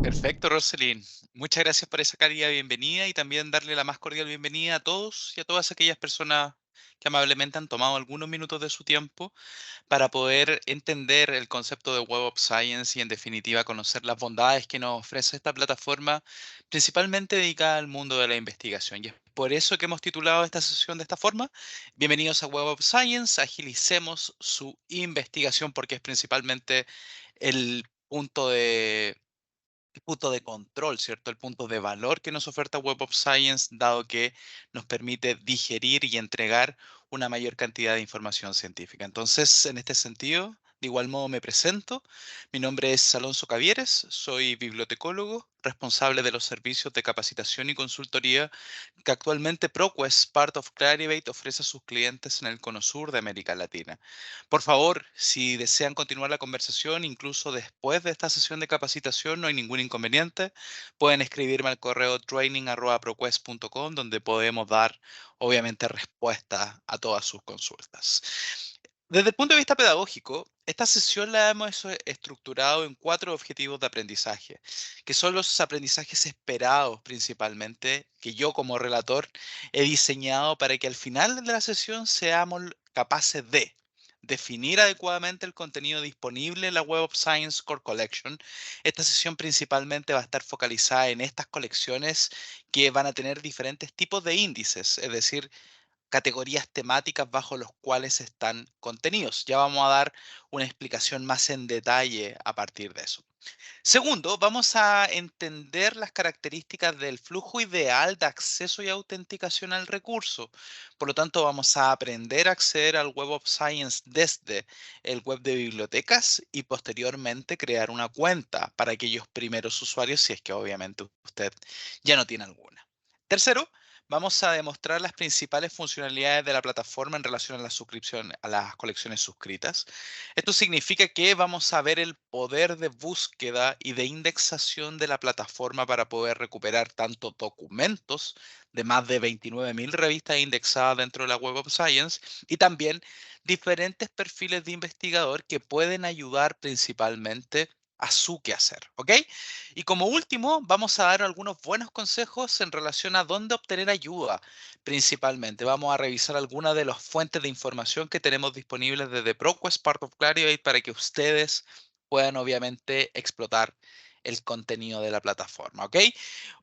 Perfecto, Roselyn. Muchas gracias por esa cálida bienvenida y también darle la más cordial bienvenida a todos y a todas aquellas personas que amablemente han tomado algunos minutos de su tiempo para poder entender el concepto de Web of Science y en definitiva conocer las bondades que nos ofrece esta plataforma, principalmente dedicada al mundo de la investigación. Y es por eso que hemos titulado esta sesión de esta forma. Bienvenidos a Web of Science, agilicemos su investigación porque es principalmente el punto de el punto de control, ¿cierto? El punto de valor que nos oferta Web of Science, dado que nos permite digerir y entregar una mayor cantidad de información científica. Entonces, en este sentido, de igual modo me presento. Mi nombre es Alonso Cavieres, soy bibliotecólogo, responsable de los servicios de capacitación y consultoría que actualmente ProQuest, Part of Clarivate, ofrece a sus clientes en el cono sur de América Latina. Por favor, si desean continuar la conversación, incluso después de esta sesión de capacitación, no hay ningún inconveniente. Pueden escribirme al correo training@proquest.com, donde podemos dar, obviamente, respuesta a todas sus consultas. Desde el punto de vista pedagógico, esta sesión la hemos estructurado en 4 objetivos de aprendizaje, que son los aprendizajes esperados principalmente, que yo como relator he diseñado para que al final de la sesión seamos capaces de definir adecuadamente el contenido disponible en la Web of Science Core Collection. Esta sesión principalmente va a estar focalizada en estas colecciones que van a tener diferentes tipos de índices, es decir, categorías temáticas bajo los cuales están contenidos. Ya vamos a dar una explicación más en detalle a partir de eso. Segundo, vamos a entender las características del flujo ideal de acceso y autenticación al recurso. Por lo tanto, vamos a aprender a acceder al Web of Science desde el web de bibliotecas y posteriormente crear una cuenta para aquellos primeros usuarios, si es que obviamente usted ya no tiene alguna. Tercero, vamos a demostrar las principales funcionalidades de la plataforma en relación a la suscripción, a las colecciones suscritas. Esto significa que vamos a ver el poder de búsqueda y de indexación de la plataforma para poder recuperar tanto documentos de más de 29.000 revistas indexadas dentro de la Web of Science y también diferentes perfiles de investigador que pueden ayudar principalmente a su quehacer, ¿ok? Y como último, vamos a dar algunos buenos consejos en relación a dónde obtener ayuda. Principalmente, vamos a revisar algunas de las fuentes de información que tenemos disponibles desde ProQuest, Part of Clarivate, para que ustedes puedan obviamente explotar el contenido de la plataforma, ¿ok?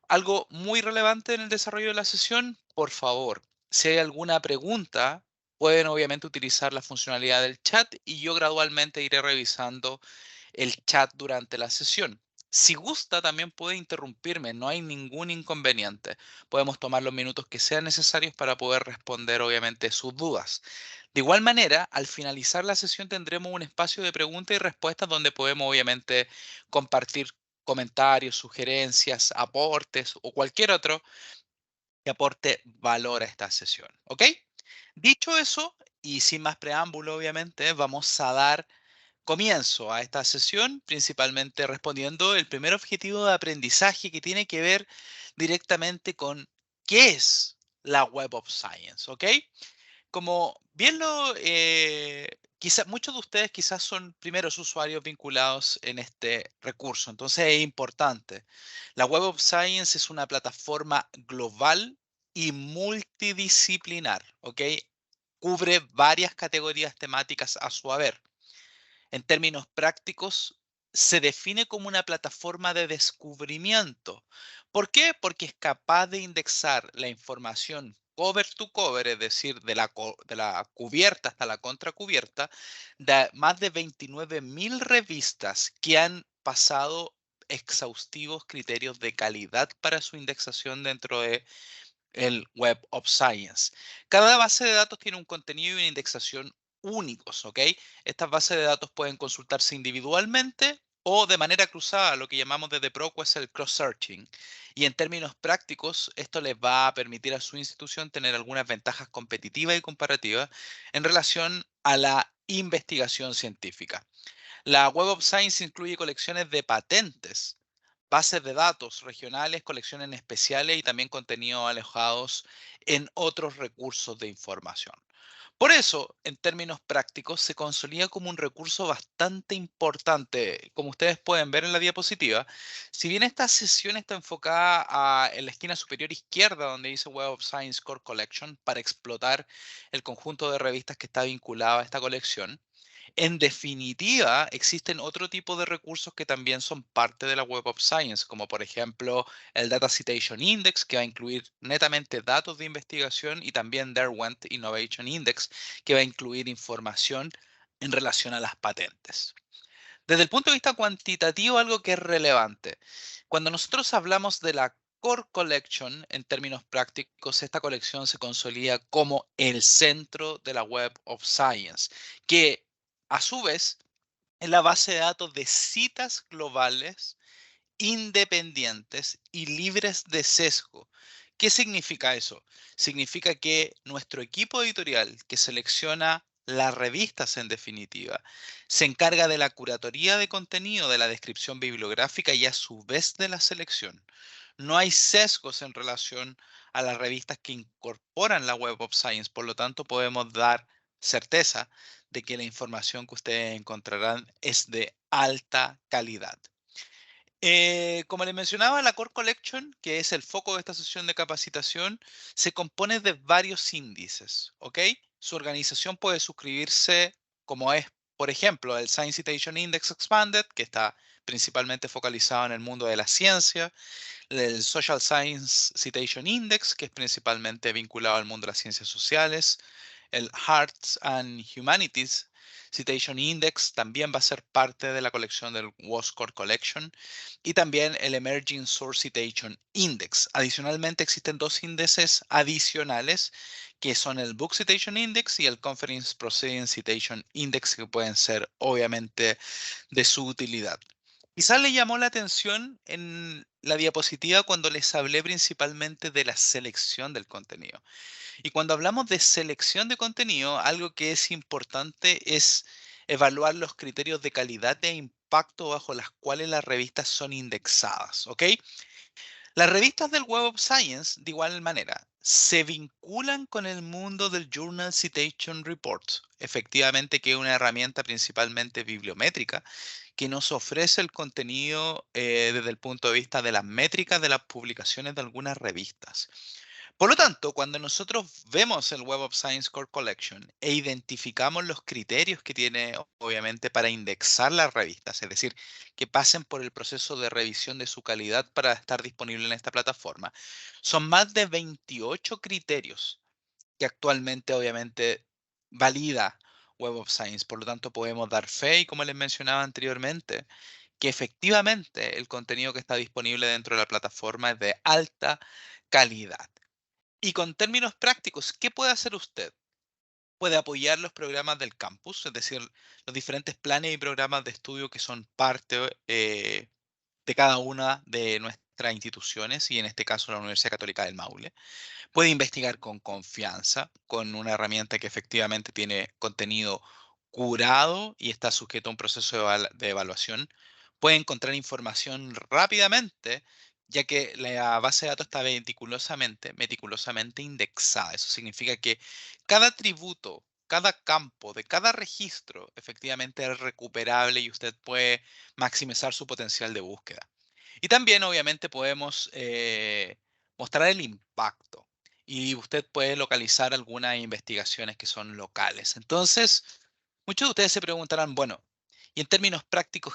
Algo muy relevante en el desarrollo de la sesión, por favor, si hay alguna pregunta, pueden obviamente utilizar la funcionalidad del chat y yo gradualmente iré revisando el chat durante la sesión. Si gusta, también puede interrumpirme, no hay ningún inconveniente. Podemos tomar los minutos que sean necesarios para poder responder, obviamente, sus dudas. De igual manera, al finalizar la sesión tendremos un espacio de preguntas y respuestas donde podemos, obviamente, compartir comentarios, sugerencias, aportes o cualquier otro que aporte valor a esta sesión. ¿Ok? Dicho eso, y sin más preámbulo, obviamente, vamos a dar comienzo a esta sesión, principalmente respondiendo el primer objetivo de aprendizaje que tiene que ver directamente con qué es la Web of Science, ¿ok? Como bien quizá, muchos de ustedes quizás son primeros usuarios vinculados en este recurso, entonces es importante. La Web of Science es una plataforma global y multidisciplinar, ¿ok? Cubre varias categorías temáticas a su haber. En términos prácticos, se define como una plataforma de descubrimiento. ¿Por qué? Porque es capaz de indexar la información cover to cover, es decir, de la cubierta hasta la contracubierta, de más de 29.000 revistas que han pasado exhaustivos criterios de calidad para su indexación dentro de el Web of Science. Cada base de datos tiene un contenido y una indexación únicos, ¿ok? Estas bases de datos pueden consultarse individualmente o de manera cruzada, lo que llamamos desde ProQuest el cross-searching. Y en términos prácticos, esto les va a permitir a su institución tener algunas ventajas competitivas y comparativas en relación a la investigación científica. La Web of Science incluye colecciones de patentes, bases de datos regionales, colecciones especiales y también contenidos alojados en otros recursos de información. Por eso, en términos prácticos, se consolida como un recurso bastante importante. Como ustedes pueden ver en la diapositiva, si bien esta sesión está enfocada en la esquina superior izquierda, donde dice Web of Science Core Collection, para explotar el conjunto de revistas que está vinculado a esta colección, en definitiva, existen otro tipo de recursos que también son parte de la Web of Science, como por ejemplo el Data Citation Index, que va a incluir netamente datos de investigación, y también Derwent Innovation Index, que va a incluir información en relación a las patentes. Desde el punto de vista cuantitativo, algo que es relevante. Cuando nosotros hablamos de la Core Collection, en términos prácticos, esta colección se consolida como el centro de la Web of Science, que a su vez es la base de datos de citas globales independientes y libres de sesgo. ¿Qué significa eso? Significa que nuestro equipo editorial que selecciona las revistas en definitiva se encarga de la curatoría de contenido, de la descripción bibliográfica y a su vez de la selección. No hay sesgos en relación a las revistas que incorporan la Web of Science, por lo tanto podemos dar certeza de que la información que ustedes encontrarán es de alta calidad. Como les mencionaba, la Core Collection, que es el foco de esta sesión de capacitación, se compone de varios índices, ¿ok? Su organización puede suscribirse como es, por ejemplo, el Science Citation Index Expanded, que está principalmente focalizado en el mundo de la ciencia, el Social Science Citation Index, que es principalmente vinculado al mundo de las ciencias sociales, el Arts and Humanities Citation Index también va a ser parte de la colección del WOSCORE Collection, y también el Emerging Source Citation Index. Adicionalmente existen dos índices adicionales que son el Book Citation Index y el Conference Proceeding Citation Index, que pueden ser obviamente de su utilidad. Quizás le llamó la atención en la diapositiva cuando les hablé principalmente de la selección del contenido. Y cuando hablamos de selección de contenido, algo que es importante es evaluar los criterios de calidad e impacto bajo las cuales las revistas son indexadas, ¿ok? Las revistas del Web of Science, de igual manera, se vinculan con el mundo del Journal Citation Report, efectivamente que es una herramienta principalmente bibliométrica que nos ofrece el contenido desde el punto de vista de las métricas de las publicaciones de algunas revistas. Por lo tanto, cuando nosotros vemos el Web of Science Core Collection e identificamos los criterios que tiene, obviamente, para indexar las revistas, es decir, que pasen por el proceso de revisión de su calidad para estar disponible en esta plataforma, son más de 28 criterios que actualmente, obviamente, valida Web of Science. Por lo tanto, podemos dar fe y, como les mencionaba anteriormente, que efectivamente el contenido que está disponible dentro de la plataforma es de alta calidad. Y con términos prácticos, ¿qué puede hacer usted? Puede apoyar los programas del campus, es decir, los diferentes planes y programas de estudio que son parte de cada una de nuestras instituciones, y en este caso la Universidad Católica del Maule. Puede investigar con confianza, con una herramienta que efectivamente tiene contenido curado y está sujeto a un proceso de evaluación. Puede encontrar información rápidamente, ya que la base de datos está meticulosamente indexada. Eso significa que cada atributo, cada campo de cada registro efectivamente es recuperable y usted puede maximizar su potencial de búsqueda. Y también, obviamente, podemos mostrar el impacto, y usted puede localizar algunas investigaciones que son locales. Entonces, muchos de ustedes se preguntarán, bueno, y en términos prácticos,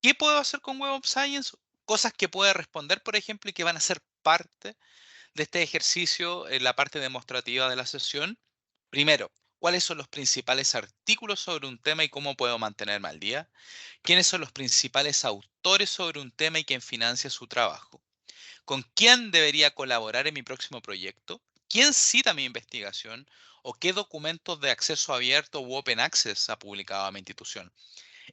¿qué puedo hacer con Web of Science? Cosas que puede responder, por ejemplo, y que van a ser parte de este ejercicio en la parte demostrativa de la sesión. Primero, ¿cuáles son los principales artículos sobre un tema y cómo puedo mantenerme al día? ¿Quiénes son los principales autores sobre un tema y quién financia su trabajo? ¿Con quién debería colaborar en mi próximo proyecto? ¿Quién cita mi investigación? ¿O qué documentos de acceso abierto u open access ha publicado a mi institución?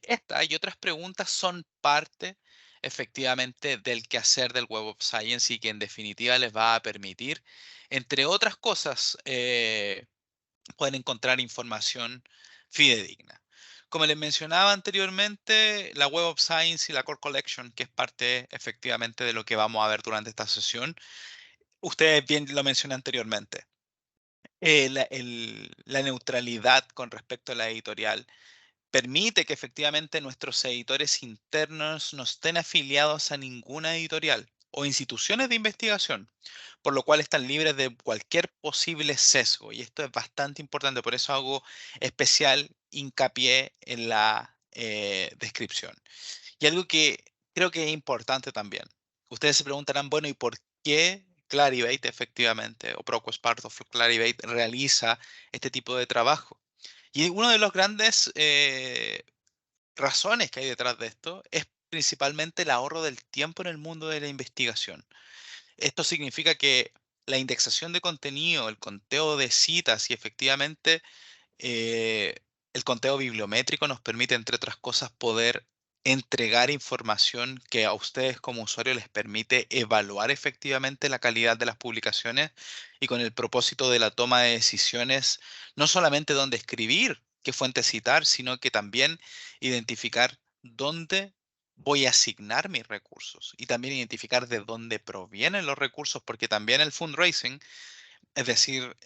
Estas y otras preguntas son parte efectivamente del quehacer del Web of Science, y que en definitiva les va a permitir, entre otras cosas, pueden encontrar información fidedigna. Como les mencionaba anteriormente, la Web of Science y la Core Collection, que es parte efectivamente de lo que vamos a ver durante esta sesión, ustedes bien lo mencioné anteriormente. la neutralidad con respecto a la editorial permite que efectivamente nuestros editores internos no estén afiliados a ninguna editorial o instituciones de investigación, por lo cual están libres de cualquier posible sesgo. Y esto es bastante importante, por eso hago especial hincapié en la descripción. Y algo que creo que es importante también. Ustedes se preguntarán, bueno, ¿y por qué Clarivate efectivamente, o Proquest Part of Clarivate, realiza este tipo de trabajo? Y uno de los grandes razones que hay detrás de esto es principalmente el ahorro del tiempo en el mundo de la investigación. Esto significa que la indexación de contenido, el conteo de citas y efectivamente eh, el conteo bibliométrico nos permite, entre otras cosas, poder entregar información que a ustedes como usuarios les permite evaluar efectivamente la calidad de las publicaciones y con el propósito de la toma de decisiones, no solamente dónde escribir, qué fuente citar, sino que también identificar dónde voy a asignar mis recursos y también identificar de dónde provienen los recursos, porque también el fundraising, es decir,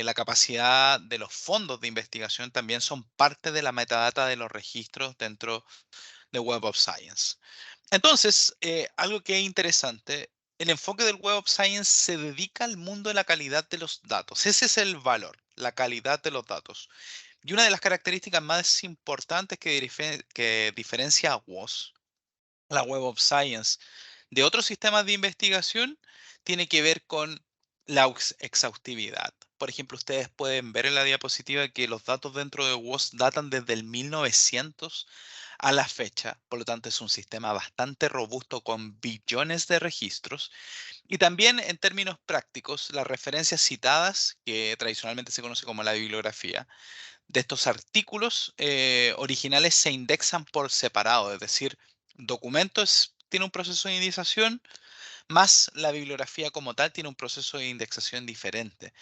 la capacidad de los fondos de investigación también son parte de la metadata de los registros dentro de Web of Science. Entonces, algo que es interesante, el enfoque del Web of Science se dedica al mundo de la calidad de los datos. Ese es el valor, la calidad de los datos. Y una de las características más importantes que diferencia a WOS, la Web of Science, de otros sistemas de investigación tiene que ver con la exhaustividad. Por ejemplo, ustedes pueden ver en la diapositiva que los datos dentro de WOS datan desde el 1900 a la fecha. Por lo tanto, es un sistema bastante robusto con billones de registros. Y también en términos prácticos, las referencias citadas, que tradicionalmente se conoce como la bibliografía, de estos artículos originales se indexan por separado, es decir, documentos tiene un proceso de indexación, más la bibliografía como tal tiene un proceso de indexación diferente.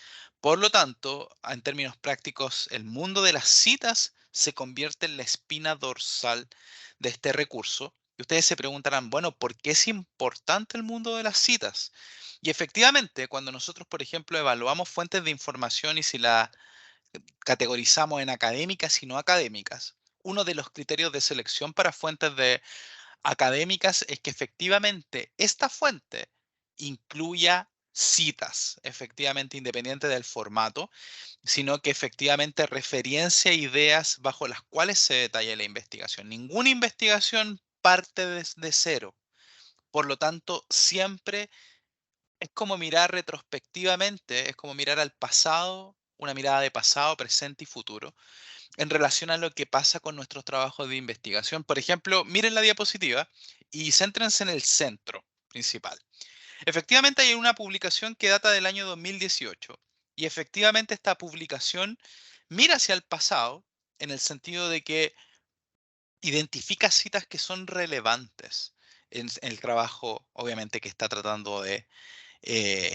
Por lo tanto, en términos prácticos, el mundo de las citas se convierte en la espina dorsal de este recurso. Y ustedes se preguntarán, bueno, ¿por qué es importante el mundo de las citas? Y efectivamente, cuando nosotros, por ejemplo, evaluamos fuentes de información y si la categorizamos en académicas y no académicas, uno de los criterios de selección para fuentes de académicas es que efectivamente esta fuente incluya citas, efectivamente independiente del formato, sino que efectivamente referencia ideas bajo las cuales se detalla la investigación. Ninguna investigación parte desde cero. Por lo tanto, siempre es como mirar retrospectivamente, es como mirar al pasado, una mirada de pasado, presente y futuro, en relación a lo que pasa con nuestros trabajos de investigación. Por ejemplo, miren la diapositiva y céntrense en el centro principal. Efectivamente, hay una publicación que data del año 2018 y efectivamente esta publicación mira hacia el pasado en el sentido de que identifica citas que son relevantes en el trabajo, obviamente, que está tratando de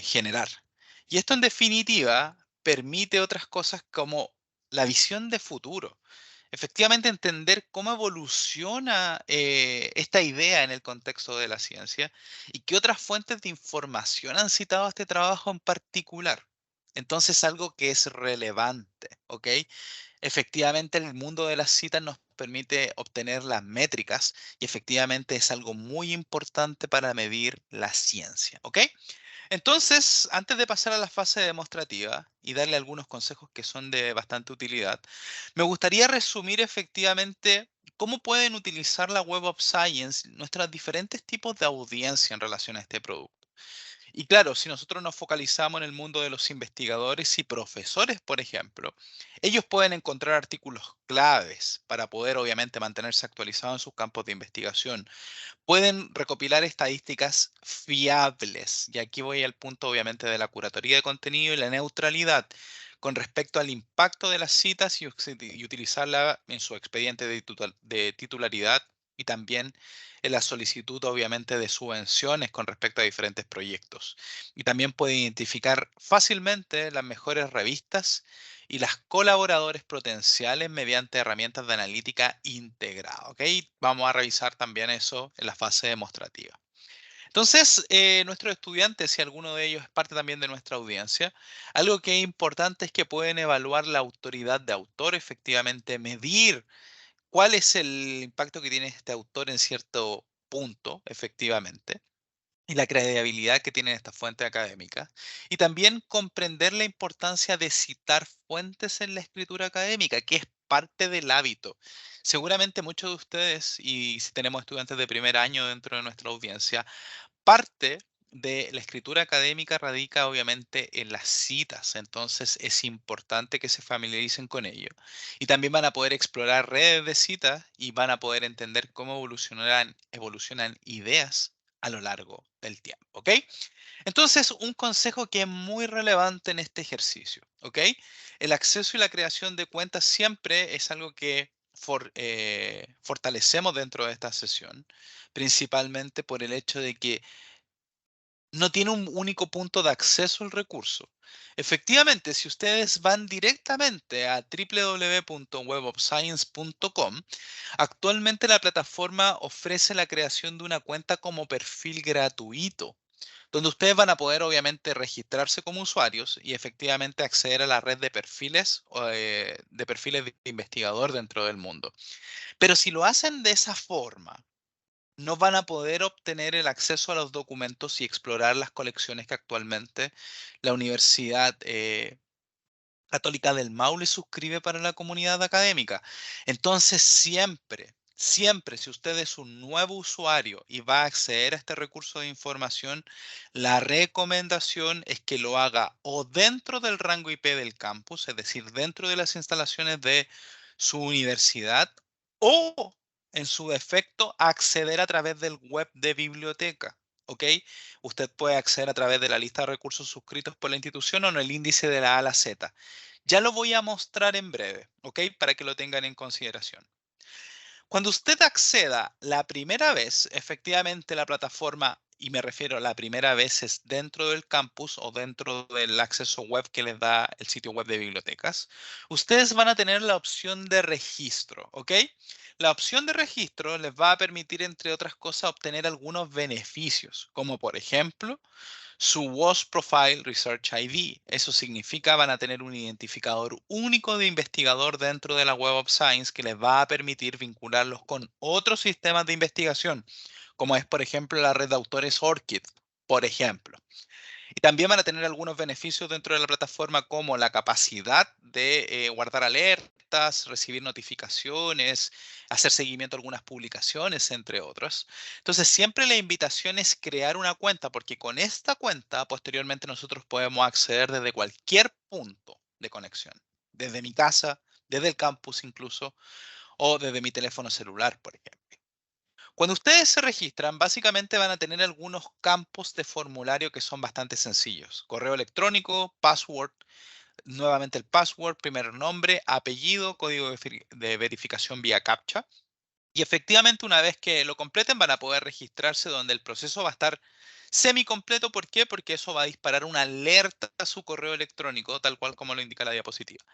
generar. Y esto en definitiva permite otras cosas como la visión de futuro. Efectivamente, entender cómo evoluciona esta idea en el contexto de la ciencia y qué otras fuentes de información han citado este trabajo en particular. Entonces, algo que es relevante, ¿ok? Efectivamente, el mundo de las citas nos permite obtener las métricas y efectivamente es algo muy importante para medir la ciencia, ¿ok? Entonces, antes de pasar a la fase demostrativa y darle algunos consejos que son de bastante utilidad, me gustaría resumir efectivamente cómo pueden utilizar la Web of Science nuestros diferentes tipos de audiencia en relación a este producto. Y claro, si nosotros nos focalizamos en el mundo de los investigadores y profesores, por ejemplo, ellos pueden encontrar artículos claves para poder obviamente mantenerse actualizados en sus campos de investigación. Pueden recopilar estadísticas fiables. Y aquí voy al punto, obviamente, de la curatoría de contenido y la neutralidad con respecto al impacto de las citas y utilizarla en su expediente de titularidad y también en la solicitud, obviamente, de subvenciones con respecto a diferentes proyectos. Y también puede identificar fácilmente las mejores revistas y las colaboradores potenciales mediante herramientas de analítica integrada. ¿Ok? Vamos a revisar también eso en la fase demostrativa. Entonces, nuestros estudiantes, si alguno de ellos es parte también de nuestra audiencia, algo que es importante es que pueden evaluar la autoridad de autor, efectivamente medir cuál es el impacto que tiene este autor en cierto punto, efectivamente, y la credibilidad que tienen estas fuentes académicas, y también comprender la importancia de citar fuentes en la escritura académica, que es parte del hábito. Seguramente muchos de ustedes, y si tenemos estudiantes de primer año dentro de nuestra audiencia, parte de la escritura académica radica obviamente en las citas, entonces es importante que se familiaricen con ello. Y también van a poder explorar redes de citas y van a poder entender cómo evolucionan ideas a lo largo del tiempo, ¿ok? Entonces, un consejo que es muy relevante en este ejercicio, ¿ok? El acceso y la creación de cuentas siempre es algo que fortalecemos dentro de esta sesión, principalmente por el hecho de que no tiene un único punto de acceso al recurso. Efectivamente, si ustedes van directamente a www.webofscience.com, actualmente la plataforma ofrece la creación de una cuenta como perfil gratuito, donde ustedes van a poder obviamente registrarse como usuarios y efectivamente acceder a la red de perfiles, de perfiles de investigador dentro del mundo. Pero si lo hacen de esa forma, no van a poder obtener el acceso a los documentos y explorar las colecciones que actualmente la Universidad Católica del Maule suscribe para la comunidad académica. Entonces, siempre, si usted es un nuevo usuario y va a acceder a este recurso de información, la recomendación es que lo haga o dentro del rango IP del campus, es decir, dentro de las instalaciones de su universidad, o en su defecto, acceder a través del web de biblioteca. ¿Ok? Usted puede acceder a través de la lista de recursos suscritos por la institución o en el índice de la A a la Z. Ya lo voy a mostrar en breve, ¿ok? Para que lo tengan en consideración. Cuando usted acceda la primera vez, efectivamente la plataforma, y me refiero a la primera vez es dentro del campus o dentro del acceso web que les da el sitio web de bibliotecas, ustedes van a tener la opción de registro, ¿ok? La opción de registro les va a permitir, entre otras cosas, obtener algunos beneficios, como por ejemplo, su WOS Profile Research ID. Eso significa van a tener un identificador único de investigador dentro de la Web of Science que les va a permitir vincularlos con otros sistemas de investigación, como es por ejemplo la red de autores ORCID, por ejemplo. Y también van a tener algunos beneficios dentro de la plataforma como la capacidad de guardar alertas, recibir notificaciones, hacer seguimiento a algunas publicaciones, entre otros. Entonces, siempre la invitación es crear una cuenta, porque con esta cuenta posteriormente nosotros podemos acceder desde cualquier punto de conexión, desde mi casa, desde el campus incluso, o desde mi teléfono celular, por ejemplo. Cuando ustedes se registran, básicamente van a tener algunos campos de formulario que son bastante sencillos. Correo electrónico, password, nuevamente el password, primer nombre, apellido, código de verificación vía CAPTCHA. Y efectivamente, una vez que lo completen, van a poder registrarse donde el proceso va a estar semi completo. ¿Por qué? Porque eso va a disparar una alerta a su correo electrónico, tal cual como lo indica la diapositiva,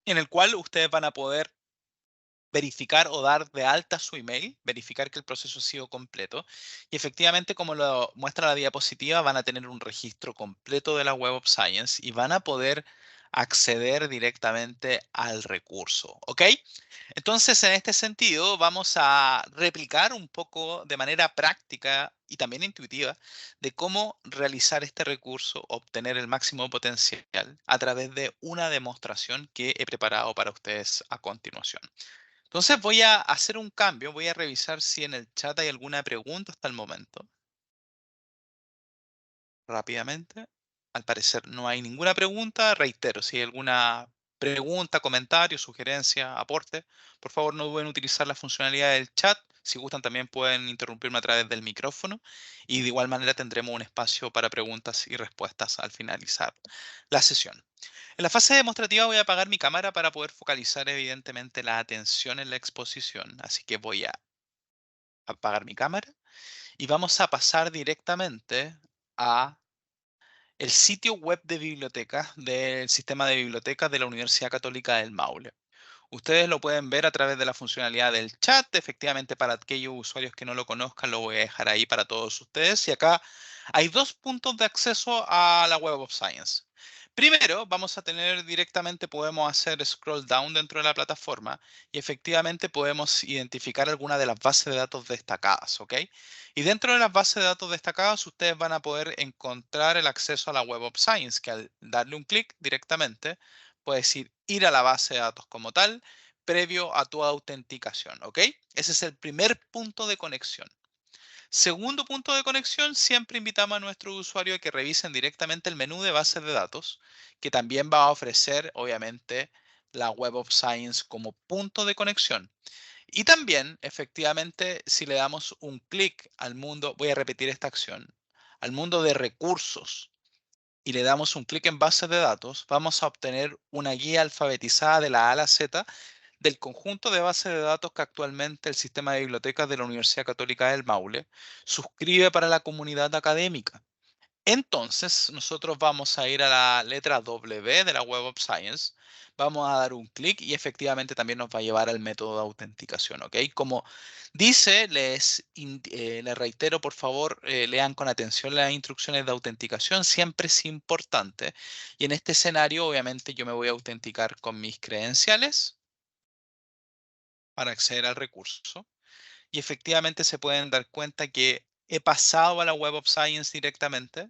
en el cual ustedes van a poder verificar o dar de alta su email, verificar que el proceso ha sido completo. Y efectivamente, como lo muestra la diapositiva, van a tener un registro completo de la Web of Science y van a poder acceder directamente al recurso. ¿Ok? Entonces, en este sentido, vamos a replicar un poco de manera práctica y también intuitiva de cómo realizar este recurso, obtener el máximo potencial a través de una demostración que he preparado para ustedes a continuación. Entonces voy a hacer un cambio, voy a revisar si en el chat hay alguna pregunta hasta el momento. Rápidamente. Al parecer no hay ninguna pregunta. Reitero, si hay alguna pregunta, comentario, sugerencia, aporte, por favor no duden en utilizar la funcionalidad del chat. Si gustan también pueden interrumpirme a través del micrófono y de igual manera tendremos un espacio para preguntas y respuestas al finalizar la sesión. En la fase demostrativa voy a apagar mi cámara para poder focalizar evidentemente la atención en la exposición. Así que voy a apagar mi cámara y vamos a pasar directamente a el sitio web de bibliotecas del sistema de bibliotecas de la Universidad Católica del Maule. Ustedes lo pueden ver a través de la funcionalidad del chat. Efectivamente, para aquellos usuarios que no lo conozcan, lo voy a dejar ahí para todos ustedes. Y acá hay dos puntos de acceso a la Web of Science. Primero, vamos a tener directamente, podemos hacer scroll down dentro de la plataforma y efectivamente podemos identificar alguna de las bases de datos destacadas, ¿ok? Y dentro de las bases de datos destacadas, ustedes van a poder encontrar el acceso a la Web of Science, que al darle un clic directamente, puedes ir a la base de datos como tal, previo a tu autenticación, ¿ok? Ese es el primer punto de conexión. Segundo punto de conexión, siempre invitamos a nuestros usuarios a que revisen directamente el menú de bases de datos, que también va a ofrecer, obviamente, la Web of Science como punto de conexión. Y también, efectivamente, si le damos un clic al mundo, voy a repetir esta acción, al mundo de recursos y le damos un clic en bases de datos, vamos a obtener una guía alfabetizada de la A a la Z del conjunto de bases de datos que actualmente el sistema de bibliotecas de la Universidad Católica del Maule suscribe para la comunidad académica. Entonces, nosotros vamos a ir a la letra W de la Web of Science, vamos a dar un clic y efectivamente también nos va a llevar al método de autenticación, ¿ok? Como dice, les reitero, por favor, lean con atención las instrucciones de autenticación, siempre es importante. Y en este escenario, obviamente, yo me voy a autenticar con mis credenciales para acceder al recurso. Y efectivamente se pueden dar cuenta que he pasado a la Web of Science directamente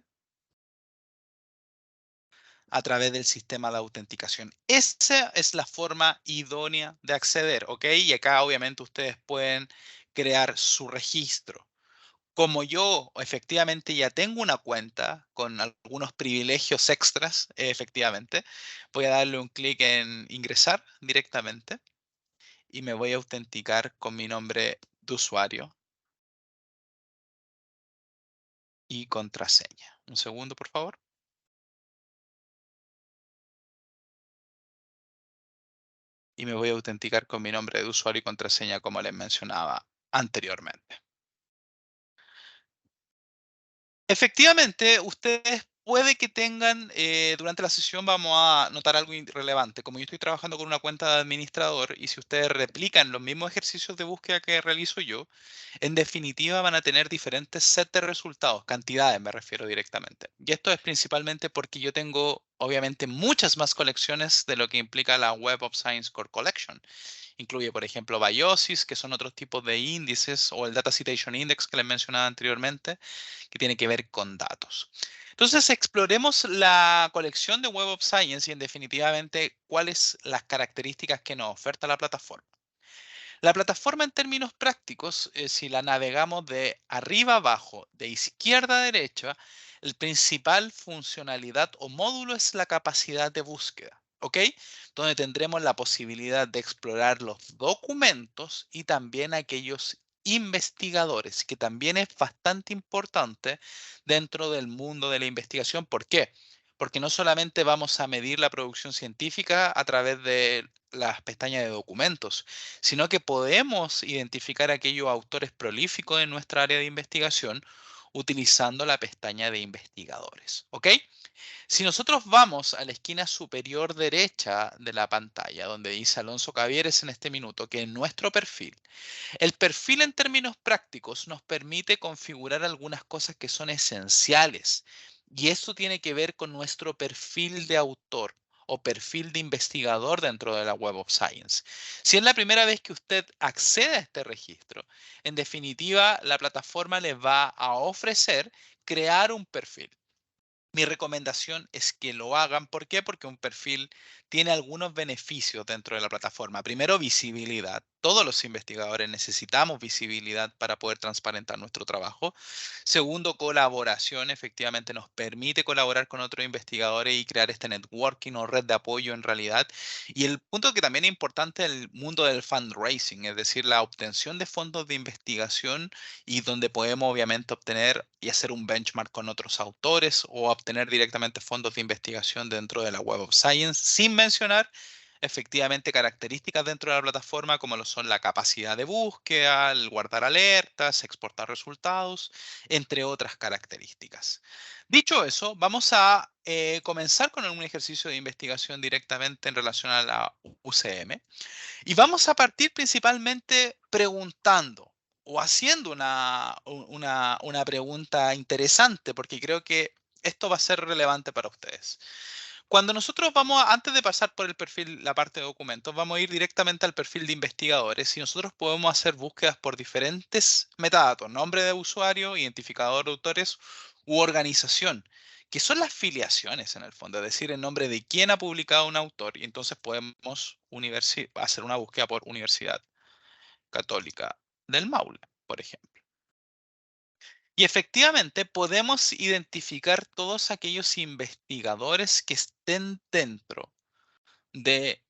a través del sistema de autenticación. Esa es la forma idónea de acceder, ¿ok? Y acá obviamente ustedes pueden crear su registro. Como yo efectivamente ya tengo una cuenta con algunos privilegios extras, efectivamente, voy a darle un clic en ingresar directamente y me voy a autenticar con mi nombre de usuario y contraseña. Un segundo, por favor. Y me voy a autenticar con mi nombre de usuario y contraseña como les mencionaba anteriormente. Efectivamente, ustedes puede que tengan, durante la sesión vamos a notar algo relevante. Como yo estoy trabajando con una cuenta de administrador y si ustedes replican los mismos ejercicios de búsqueda que realizo yo, en definitiva van a tener diferentes sets de resultados, cantidades me refiero directamente. Y esto es principalmente porque yo tengo, obviamente, muchas más colecciones de lo que implica la Web of Science Core Collection. Incluye, por ejemplo, BIOSIS, que son otros tipos de índices, o el Data Citation Index que les mencionaba anteriormente, que tiene que ver con datos. Entonces, exploremos la colección de Web of Science y en definitivamente cuáles las características que nos oferta la plataforma. La plataforma en términos prácticos, si la navegamos de arriba a abajo, de izquierda a derecha, el principal funcionalidad o módulo es la capacidad de búsqueda, ¿ok? Donde tendremos la posibilidad de explorar los documentos y también aquellos investigadores, que también es bastante importante dentro del mundo de la investigación. ¿Por qué? Porque no solamente vamos a medir la producción científica a través de las pestañas de documentos, sino que podemos identificar aquellos autores prolíficos en nuestra área de investigación utilizando la pestaña de investigadores. ¿Ok? Si nosotros vamos a la esquina superior derecha de la pantalla, donde dice Alonso Cavieres en este minuto, que es nuestro perfil, el perfil en términos prácticos nos permite configurar algunas cosas que son esenciales y esto tiene que ver con nuestro perfil de autor o perfil de investigador dentro de la Web of Science. Si es la primera vez que usted accede a este registro, en definitiva, la plataforma les va a ofrecer crear un perfil. Mi recomendación es que lo hagan. ¿Por qué? Porque un perfil tiene algunos beneficios dentro de la plataforma. Primero, visibilidad. Todos los investigadores necesitamos visibilidad para poder transparentar nuestro trabajo. Segundo, colaboración. Efectivamente, nos permite colaborar con otros investigadores y crear este networking o red de apoyo en realidad. Y el punto que también es importante es el mundo del fundraising, es decir, la obtención de fondos de investigación y donde podemos obviamente obtener y hacer un benchmark con otros autores o obtener directamente fondos de investigación dentro de la Web of Science, sin mencionar efectivamente características dentro de la plataforma como lo son la capacidad de búsqueda, el guardar alertas, exportar resultados, entre otras características. Dicho eso, vamos a comenzar con un ejercicio de investigación directamente en relación a la UCM. Y vamos a partir principalmente preguntando o haciendo una pregunta interesante, porque creo que esto va a ser relevante para ustedes. Cuando nosotros antes de pasar por el perfil, la parte de documentos, vamos a ir directamente al perfil de investigadores y nosotros podemos hacer búsquedas por diferentes metadatos, nombre de usuario, identificador de autores u organización, que son las filiaciones en el fondo, es decir, el nombre de quién ha publicado un autor y entonces podemos hacer una búsqueda por Universidad Católica del Maule, por ejemplo. Y efectivamente podemos identificar todos aquellos investigadores que estén dentro de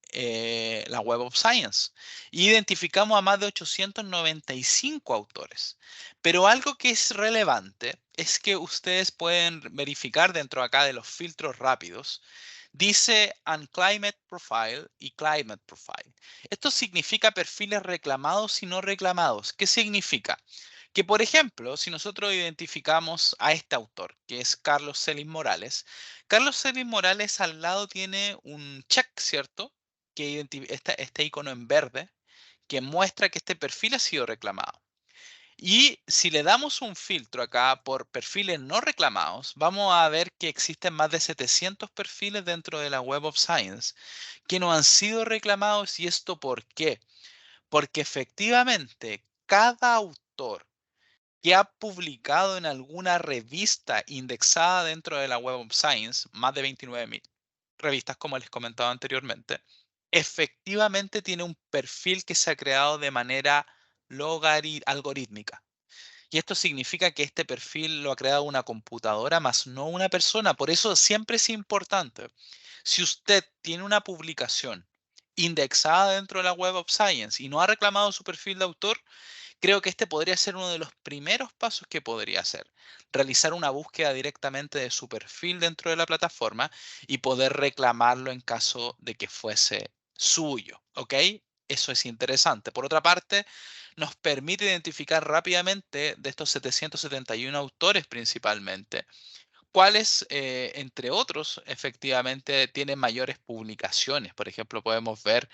la Web of Science. Identificamos a más de 895 autores. Pero algo que es relevante es que ustedes pueden verificar dentro acá de los filtros rápidos. Dice Unclaimed Profile y Climate Profile. Esto significa perfiles reclamados y no reclamados. ¿Qué significa? Que, por ejemplo, si nosotros identificamos a este autor, que es Carlos Celis Morales, Carlos Celis Morales al lado tiene un check, ¿cierto? Que este icono en verde, que muestra que este perfil ha sido reclamado. Y si le damos un filtro acá por perfiles no reclamados, vamos a ver que existen más de 700 perfiles dentro de la Web of Science que no han sido reclamados. ¿Y esto por qué? Porque efectivamente cada autor que ha publicado en alguna revista indexada dentro de la Web of Science, más de 29.000 revistas como les comentaba anteriormente, efectivamente tiene un perfil que se ha creado de manera algorítmica. Y esto significa que este perfil lo ha creado una computadora más no una persona. Por eso siempre es importante. Si usted tiene una publicación indexada dentro de la Web of Science y no ha reclamado su perfil de autor, creo que este podría ser uno de los primeros pasos que podría hacer. Realizar una búsqueda directamente de su perfil dentro de la plataforma y poder reclamarlo en caso de que fuese suyo. ¿Ok? Eso es interesante. Por otra parte, nos permite identificar rápidamente de estos 771 autores principalmente cuáles, entre otros, efectivamente tienen mayores publicaciones. Por ejemplo, podemos ver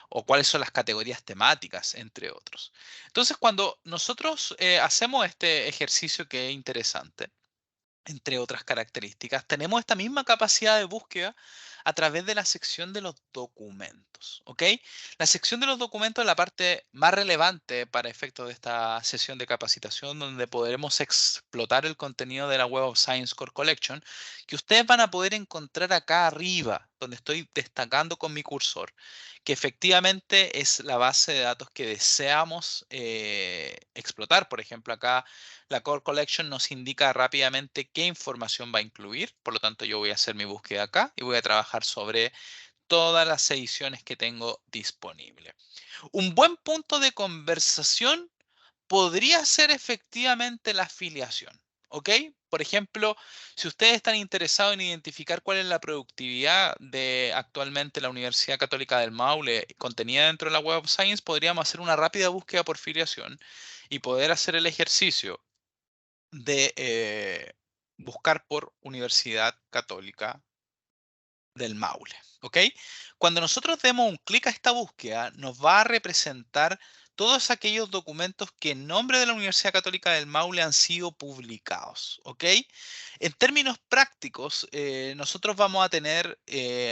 o cuáles son las categorías temáticas, entre otros. Entonces, cuando nosotros hacemos este ejercicio que es interesante, entre otras características, tenemos esta misma capacidad de búsqueda a través de la sección de los documentos, ¿ok? La sección de los documentos es la parte más relevante para efectos de esta sesión de capacitación, donde podremos explotar el contenido de la Web of Science Core Collection, que ustedes van a poder encontrar acá arriba, donde estoy destacando con mi cursor, que efectivamente es la base de datos que deseamos explotar. Por ejemplo, acá la Core Collection nos indica rápidamente qué información va a incluir. Por lo tanto, yo voy a hacer mi búsqueda acá y voy a trabajar sobre todas las ediciones que tengo disponibles. Un buen punto de conversación podría ser efectivamente la afiliación. ¿Ok? Por ejemplo, si ustedes están interesados en identificar cuál es la productividad de actualmente la Universidad Católica del Maule contenida dentro de la Web of Science, podríamos hacer una rápida búsqueda por filiación y poder hacer el ejercicio de buscar por Universidad Católica del Maule. ¿Ok? Cuando nosotros demos un clic a esta búsqueda, nos va a representar todos aquellos documentos que en nombre de la Universidad Católica del Maule han sido publicados. ¿Ok? En términos prácticos, nosotros vamos a tener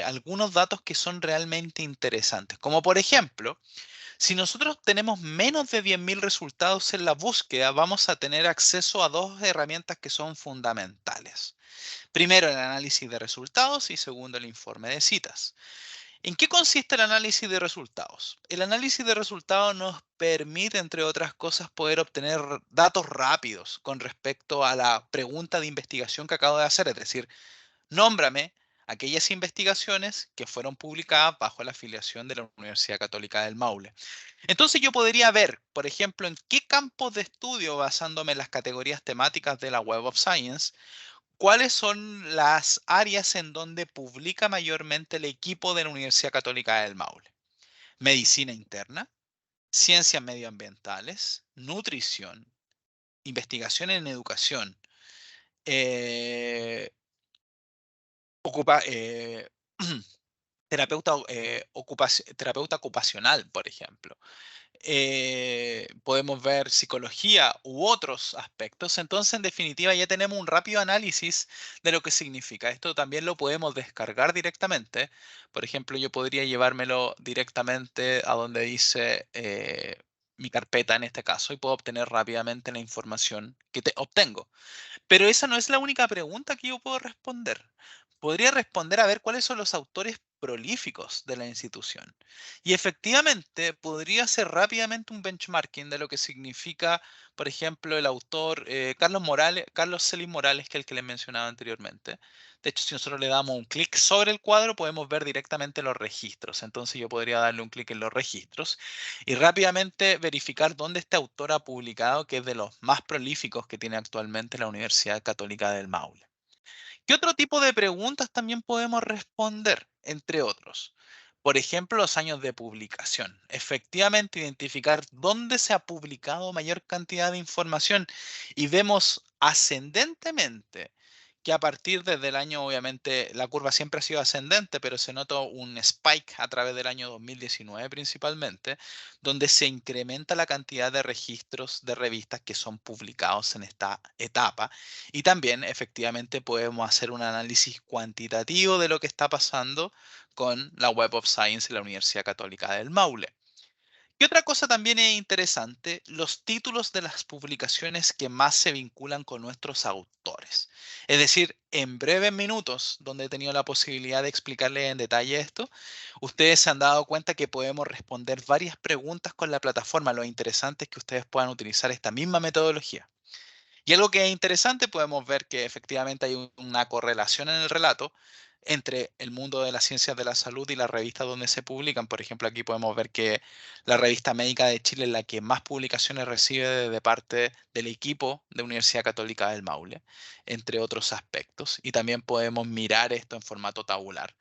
algunos datos que son realmente interesantes, como por ejemplo, si nosotros tenemos menos de 10.000 resultados en la búsqueda, vamos a tener acceso a dos herramientas que son fundamentales. Primero, el análisis de resultados y segundo, el informe de citas. ¿En qué consiste el análisis de resultados? El análisis de resultados nos permite, entre otras cosas, poder obtener datos rápidos con respecto a la pregunta de investigación que acabo de hacer, es decir, nómbrame aquellas investigaciones que fueron publicadas bajo la afiliación de la Universidad Católica del Maule. Entonces yo podría ver, por ejemplo, en qué campos de estudio, basándome en las categorías temáticas de la Web of Science, ¿Cuáles son las áreas en donde publica mayormente el equipo de la Universidad Católica del Maule? Medicina interna, ciencias medioambientales, nutrición, investigación en educación, eh, ocupa, terapeuta ocupacional, por ejemplo. Podemos ver psicología u otros aspectos. Entonces, en definitiva, ya tenemos un rápido análisis de lo que significa. Esto también lo podemos descargar directamente. Por ejemplo, yo podría llevármelo directamente a donde dice mi carpeta en este caso y puedo obtener rápidamente la información que obtengo. Pero esa no es la única pregunta que yo puedo responder. Podría responder a ver cuáles son los autores prolíficos de la institución. Y efectivamente podría hacer rápidamente un benchmarking de lo que significa, por ejemplo, el autor Carlos Morales, Carlos Celis Morales, que es el que les mencionaba anteriormente. De hecho, si nosotros le damos un clic sobre el cuadro, podemos ver directamente los registros. Entonces yo podría darle un clic en los registros y rápidamente verificar dónde este autor ha publicado, que es de los más prolíficos que tiene actualmente la Universidad Católica del Maule. ¿Qué otro tipo de preguntas también podemos responder? Entre otros. Por ejemplo, los años de publicación. Efectivamente, identificar dónde se ha publicado mayor cantidad de información y vemos ascendentemente que a partir desde el año, obviamente, la curva siempre ha sido ascendente, pero se nota un spike a través del año 2019 principalmente, donde se incrementa la cantidad de registros de revistas que son publicados en esta etapa y también efectivamente podemos hacer un análisis cuantitativo de lo que está pasando con la Web of Science en la Universidad Católica del Maule. Y otra cosa también es interesante, los títulos de las publicaciones que más se vinculan con nuestros autores. Es decir, en breves minutos, donde he tenido la posibilidad de explicarles en detalle esto, ustedes se han dado cuenta que podemos responder varias preguntas con la plataforma. Lo interesante es que ustedes puedan utilizar esta misma metodología. Y algo que es interesante, podemos ver que efectivamente hay una correlación en el relato entre el mundo de las ciencias de la salud y las revistas donde se publican. Por ejemplo, aquí podemos ver que la revista Médica de Chile es la que más publicaciones recibe de parte del equipo de Universidad Católica del Maule, entre otros aspectos. Y también podemos mirar esto en formato tabular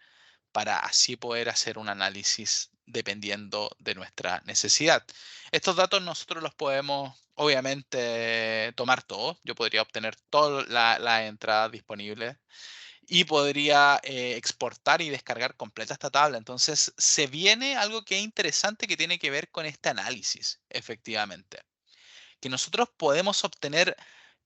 para así poder hacer un análisis dependiendo de nuestra necesidad. Estos datos nosotros los podemos, obviamente, tomar todos. Yo podría obtener todas las entradas disponibles y podría exportar y descargar completa esta tabla. Entonces, se viene algo que es interesante que tiene que ver con este análisis, efectivamente, que nosotros podemos obtener,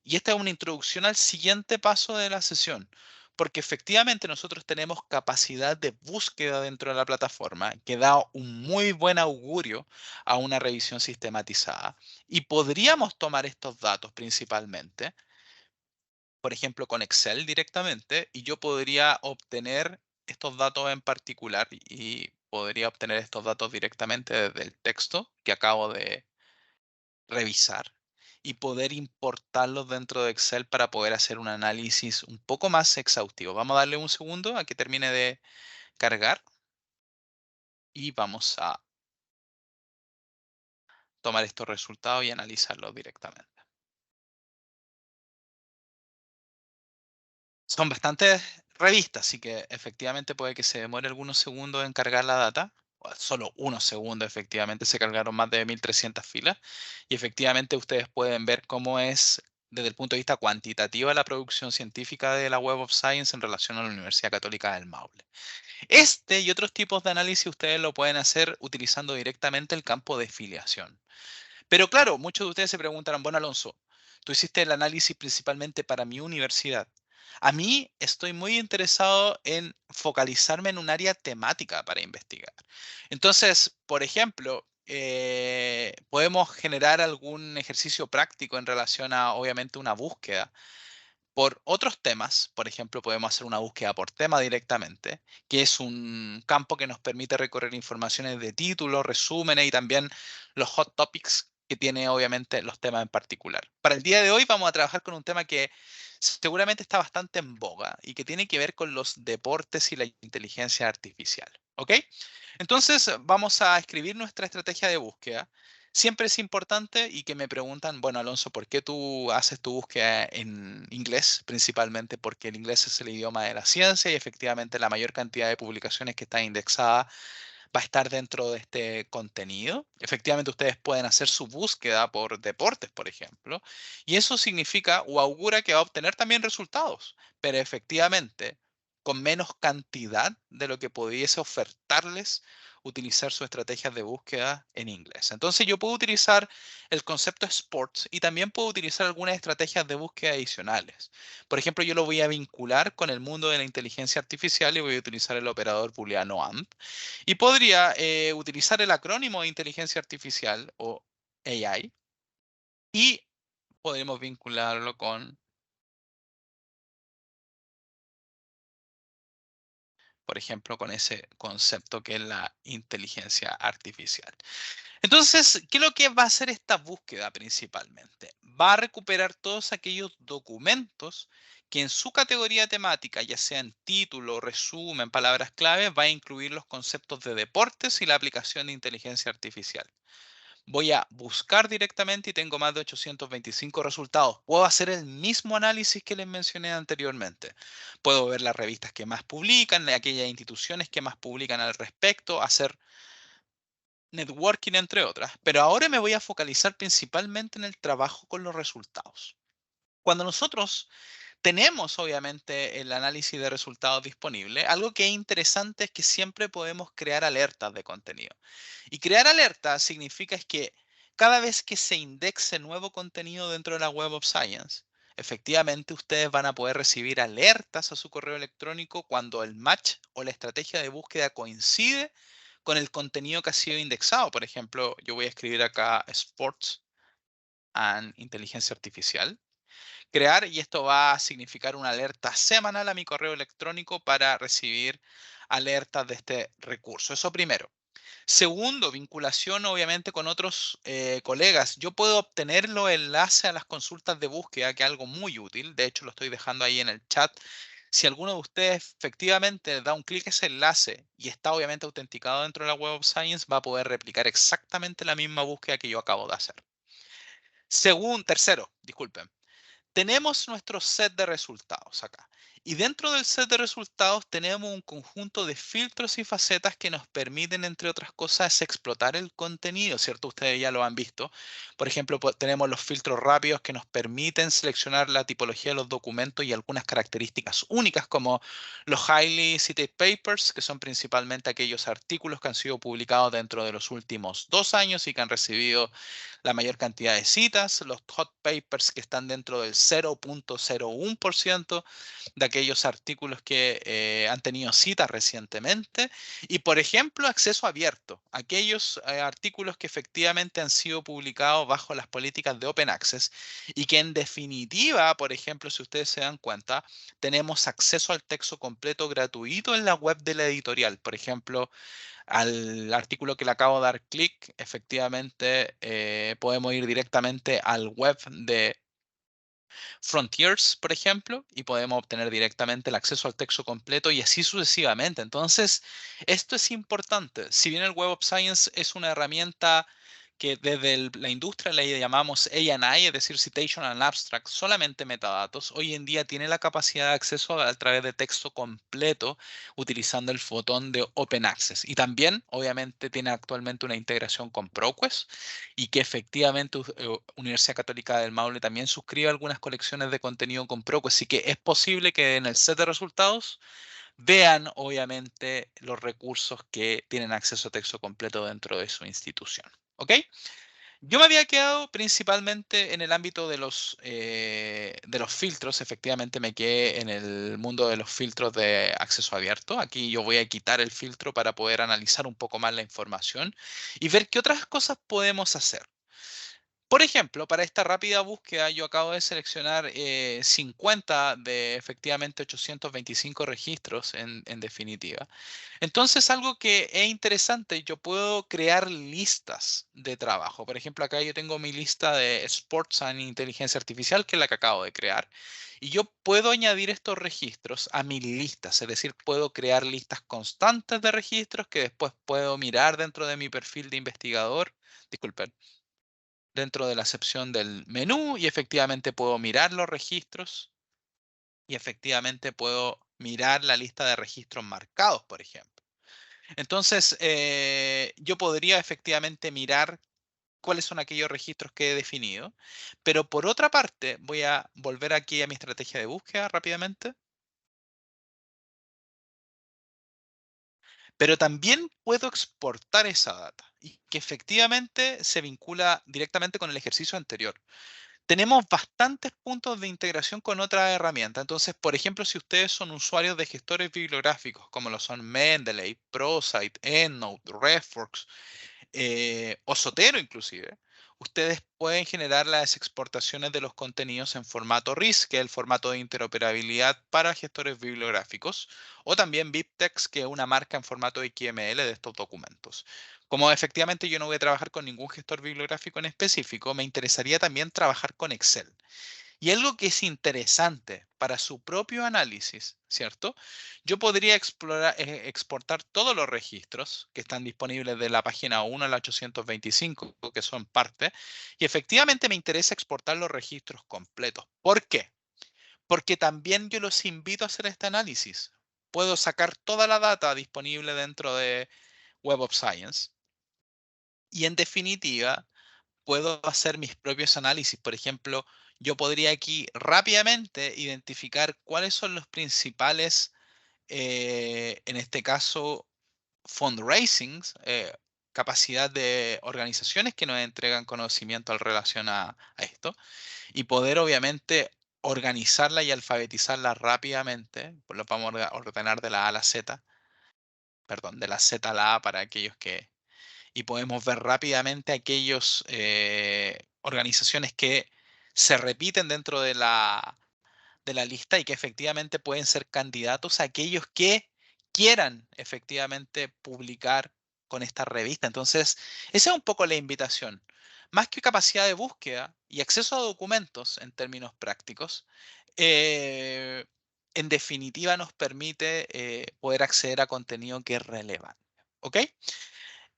y esta es una introducción al siguiente paso de la sesión, porque efectivamente nosotros tenemos capacidad de búsqueda dentro de la plataforma que da un muy buen augurio a una revisión sistematizada. Y podríamos tomar estos datos principalmente, por ejemplo, con Excel directamente, y yo podría obtener estos datos en particular y podría obtener estos datos directamente desde el texto que acabo de revisar y poder importarlos dentro de Excel para poder hacer un análisis un poco más exhaustivo. Vamos a darle un segundo a que termine de cargar y vamos a tomar estos resultados y analizarlos directamente. Son bastantes revistas, así que efectivamente puede que se demore algunos segundos en cargar la data. O solo unos segundos, efectivamente, se cargaron más de 1300 filas. Y efectivamente ustedes pueden ver cómo es desde el punto de vista cuantitativo la producción científica de la Web of Science en relación a la Universidad Católica del Maule. Este y otros tipos de análisis ustedes lo pueden hacer utilizando directamente el campo de filiación. Pero claro, muchos de ustedes se preguntarán, bueno, Alonso, tú hiciste el análisis principalmente para mi universidad. A mí estoy muy interesado en focalizarme en un área temática para investigar. Entonces, por ejemplo, podemos generar algún ejercicio práctico en relación a, obviamente, una búsqueda por otros temas. Por ejemplo, podemos hacer una búsqueda por tema directamente, que es un campo que nos permite recorrer informaciones de títulos, resúmenes y también los hot topics que tiene obviamente los temas en particular. Para el día de hoy vamos a trabajar con un tema que seguramente está bastante en boga y que tiene que ver con los deportes y la inteligencia artificial. ¿Ok? Entonces vamos a escribir nuestra estrategia de búsqueda. siempre es importante y que me preguntan, bueno, Alonso, ¿por qué tú haces tu búsqueda en inglés? Principalmente porque el inglés es el idioma de la ciencia y efectivamente la mayor cantidad de publicaciones que están indexadas va a estar dentro de este contenido. Efectivamente, ustedes pueden hacer su búsqueda por deportes, por ejemplo, y eso significa o augura que va a obtener también resultados, pero efectivamente con menos cantidad de lo que pudiese ofertarles utilizar sus estrategias de búsqueda en inglés. Entonces yo puedo utilizar el concepto sports y también puedo utilizar algunas estrategias de búsqueda adicionales. Por ejemplo, yo lo voy a vincular con el mundo de la inteligencia artificial y voy a utilizar el operador booleano AND. Y podría utilizar el acrónimo de inteligencia artificial o AI y podemos vincularlo con, por ejemplo, con ese concepto que es la inteligencia artificial. Entonces, ¿qué es lo que va a hacer esta búsqueda principalmente? Va a recuperar todos aquellos documentos que en su categoría temática, ya sea en título, resumen, palabras clave, va a incluir los conceptos de deportes y la aplicación de inteligencia artificial. Voy a buscar directamente y tengo más de 825 resultados. Puedo hacer el mismo análisis que les mencioné anteriormente. Puedo ver las revistas que más publican, aquellas instituciones que más publican al respecto, hacer networking, entre otras. Pero ahora me voy a focalizar principalmente en el trabajo con los resultados. Cuando nosotros tenemos, obviamente, el análisis de resultados disponible, algo que es interesante es que siempre podemos crear alertas de contenido. Y crear alertas significa es que cada vez que se indexe nuevo contenido dentro de la Web of Science, efectivamente ustedes van a poder recibir alertas a su correo electrónico cuando el match o la estrategia de búsqueda coincide con el contenido que ha sido indexado. Por ejemplo, yo voy a escribir acá Sports and Inteligencia Artificial crear y esto va a significar una alerta semanal a mi correo electrónico para recibir alertas de este recurso. Eso primero. Segundo, vinculación obviamente con otros colegas. Yo puedo obtener los enlaces a las consultas de búsqueda, que es algo muy útil. De hecho, lo estoy dejando ahí en el chat. Si alguno de ustedes efectivamente da un clic a ese enlace y está obviamente autenticado dentro de la Web of Science, va a poder replicar exactamente la misma búsqueda que yo acabo de hacer. Tercero, disculpen. Tenemos nuestro set de resultados acá. Y dentro del set de resultados tenemos un conjunto de filtros y facetas que nos permiten, entre otras cosas, explotar el contenido, ¿cierto? Ustedes ya lo han visto. Por ejemplo, tenemos los filtros rápidos que nos permiten seleccionar la tipología de los documentos y algunas características únicas, como los highly cited papers, que son principalmente aquellos artículos que han sido publicados dentro de los últimos 2 años y que han recibido la mayor cantidad de citas, los hot papers que están dentro del 0.01% de aquellos artículos que han tenido citas recientemente y, por ejemplo, acceso abierto, aquellos artículos que efectivamente han sido publicados bajo las políticas de Open Access y que en definitiva, por ejemplo, si ustedes se dan cuenta, tenemos acceso al texto completo gratuito en la web de la editorial. Por ejemplo, al artículo que le acabo de dar clic, efectivamente podemos ir directamente al web de Frontiers, por ejemplo, y podemos obtener directamente el acceso al texto completo y así sucesivamente. Entonces, esto es importante. Si bien el Web of Science es una herramienta que desde la industria le llamamos A&I, es decir, Citation and Abstract, solamente metadatos, hoy en día tiene la capacidad de acceso a través de texto completo utilizando el botón de Open Access. Y también, obviamente, tiene actualmente una integración con ProQuest y que efectivamente Universidad Católica del Maule también suscribe algunas colecciones de contenido con ProQuest, así que es posible que en el set de resultados vean obviamente los recursos que tienen acceso a texto completo dentro de su institución. ¿Ok? Yo me había quedado principalmente en el ámbito de los filtros. Efectivamente, me quedé en el mundo de los filtros de acceso abierto. Aquí yo voy a quitar el filtro para poder analizar un poco más la información y ver qué otras cosas podemos hacer. Por ejemplo, para esta rápida búsqueda, yo acabo de seleccionar 50 de efectivamente 825 registros en definitiva. Entonces, algo que es interesante, yo puedo crear listas de trabajo. Por ejemplo, acá yo tengo mi lista de Sports and Inteligencia Artificial, que es la que acabo de crear. Y yo puedo añadir estos registros a mis listas, es decir, puedo crear listas constantes de registros que después puedo mirar dentro de mi perfil de investigador. Disculpen. dentro de la sección del menú y efectivamente puedo mirar los registros y efectivamente puedo mirar la lista de registros marcados, por ejemplo. Entonces, yo podría efectivamente mirar cuáles son aquellos registros que he definido, pero por otra parte, voy a volver aquí a mi estrategia de búsqueda rápidamente, pero también puedo exportar esa data y que efectivamente se vincula directamente con el ejercicio anterior. Tenemos bastantes puntos de integración con otra herramienta. Entonces, por ejemplo, si ustedes son usuarios de gestores bibliográficos, como lo son Mendeley, ProCite, EndNote, RefWorks, o Zotero inclusive, ustedes pueden generar las exportaciones de los contenidos en formato RIS, que es el formato de interoperabilidad para gestores bibliográficos, o también BibTeX, que es una marca en formato XML de estos documentos. Como efectivamente yo no voy a trabajar con ningún gestor bibliográfico en específico, me interesaría también trabajar con Excel. Y algo que es interesante para su propio análisis, ¿cierto? Yo podría exportar todos los registros que están disponibles de la página 1 a la 825, que son parte, y efectivamente me interesa exportar los registros completos. ¿Por qué? Porque también yo los invito a hacer este análisis. Puedo sacar toda la data disponible dentro de Web of Science y en definitiva puedo hacer mis propios análisis. Por ejemplo, yo podría aquí rápidamente identificar cuáles son los principales, en este caso, fundraisings, capacidad de organizaciones que nos entregan conocimiento en relación a esto y poder obviamente organizarla y alfabetizarla rápidamente. Pues lo vamos a ordenar de la A a la Z, perdón, de la Z a la A para aquellos que, y podemos ver rápidamente aquellas organizaciones que se repiten dentro de la lista y que efectivamente pueden ser candidatos a aquellos que quieran efectivamente publicar con esta revista. Entonces, esa es un poco la invitación. Más que capacidad de búsqueda y acceso a documentos en términos prácticos, eh, en definitiva nos permite poder acceder a contenido que es relevante. ¿Ok?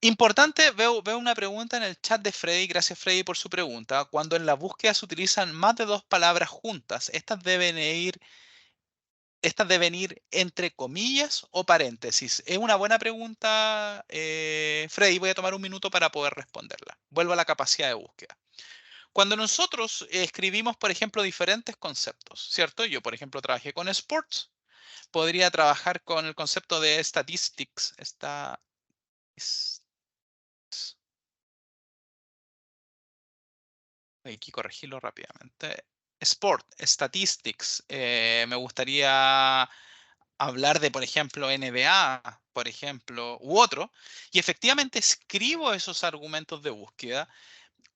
Importante, veo una pregunta en el chat de Freddy. Gracias, Freddy, por su pregunta. Cuando en la búsqueda se utilizan más de dos palabras juntas, estas deben ir entre comillas o paréntesis. Es una buena pregunta, Freddy. Voy a tomar un minuto para poder responderla. Vuelvo a la capacidad de búsqueda. Cuando nosotros escribimos, por ejemplo, diferentes conceptos, ¿cierto? Yo, por ejemplo, trabajé con sports. Podría trabajar con el concepto de statistics. Hay que corregirlo rápidamente. Sport, statistics. Me gustaría hablar de, por ejemplo, NBA, por ejemplo, u otro. Y efectivamente escribo esos argumentos de búsqueda.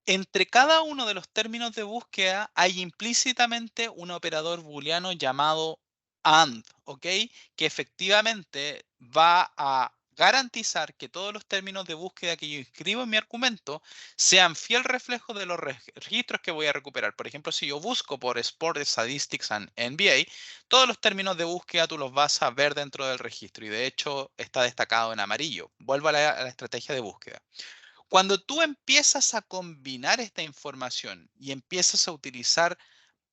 Entre cada uno de los términos de búsqueda hay implícitamente un operador booleano llamado AND, ¿ok? Que efectivamente va a garantizar que todos los términos de búsqueda que yo inscribo en mi argumento sean fiel reflejo de los registros que voy a recuperar. Por ejemplo, si yo busco por Sport Statistics and NBA, todos los términos de búsqueda tú los vas a ver dentro del registro y de hecho está destacado en amarillo. Vuelvo a la estrategia de búsqueda. Cuando tú empiezas a combinar esta información y empiezas a utilizar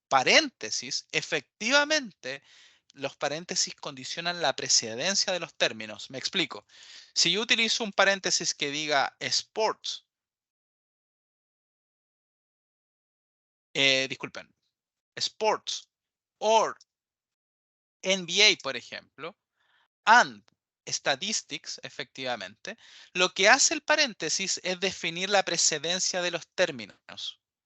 paréntesis, efectivamente los paréntesis condicionan la precedencia de los términos. Me explico. Si yo utilizo un paréntesis que diga sports, disculpen, sports or NBA, por ejemplo, and statistics, efectivamente, lo que hace el paréntesis es definir la precedencia de los términos.